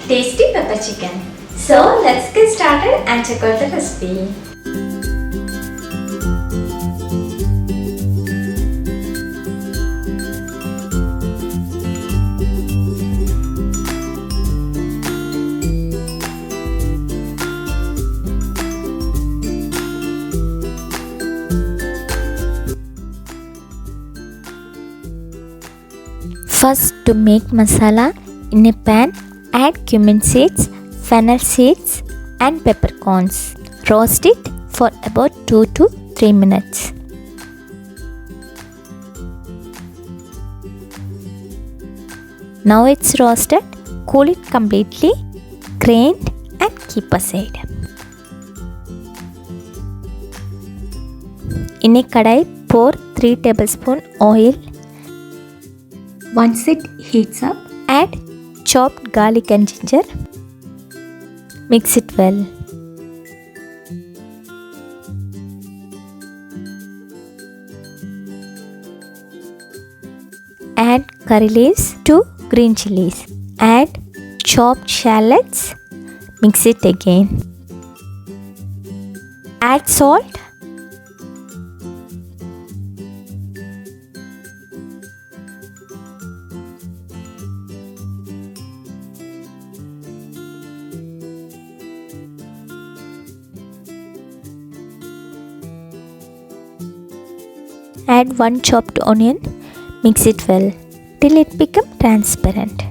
tasty pepper chicken. So let's get started and check out the recipe. First, to make masala, in a pan add cumin seeds, fennel seeds and peppercorns. Roast it for about 2 to 3 minutes. Now it's roasted, cool it completely, grained and keep aside. In a kadai, pour 3 tablespoons oil. Once it heats up, add chopped garlic and ginger. Mix it well. Add curry leaves, 2 green chillies. Add chopped shallots. Mix it again. Add salt. Add 1 chopped onion, mix it well till it becomes transparent.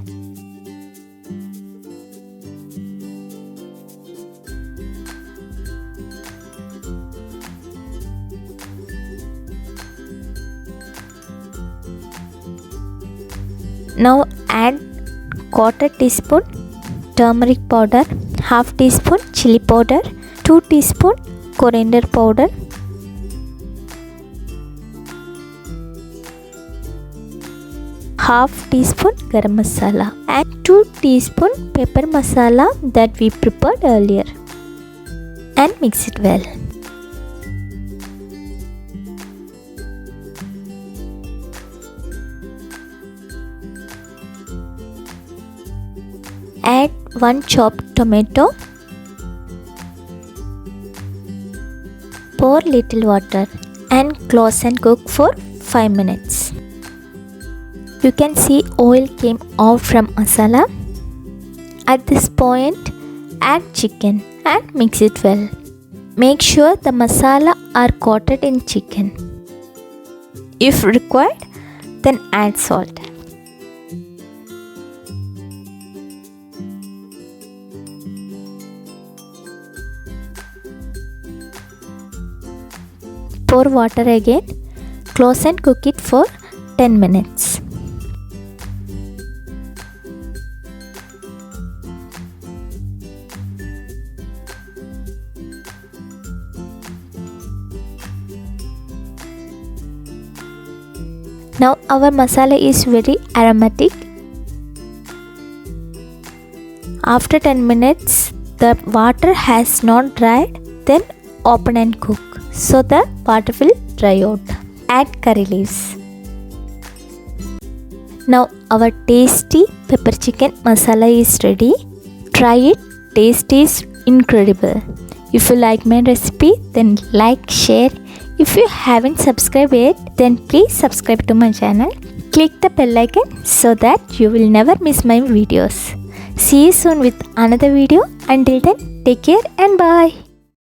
Now add 1/4 teaspoon turmeric powder, 1/2 teaspoon chilli powder, 2 teaspoon coriander powder, 1/2 teaspoon garam masala and 2 teaspoon pepper masala that we prepared earlier, and mix it well. Add 1 chopped tomato. Pour little water and close and cook for 5 minutes. You can see oil came out from masala. At this point, add chicken and mix it well. Make sure the masala are coated in chicken. If required, then add salt. Pour water again. Close and cook it for 10 minutes. Now our masala is very aromatic. After 10 minutes, the water has not dried, then open and cook so the water will dry out. Add curry leaves. Now our tasty pepper chicken masala is ready. Try it, taste is incredible. If you like my recipe, then like, share. If you haven't subscribed yet, then please subscribe to my channel. Click the bell icon so that you will never miss my videos. See you soon with another video. Until then, take care and bye.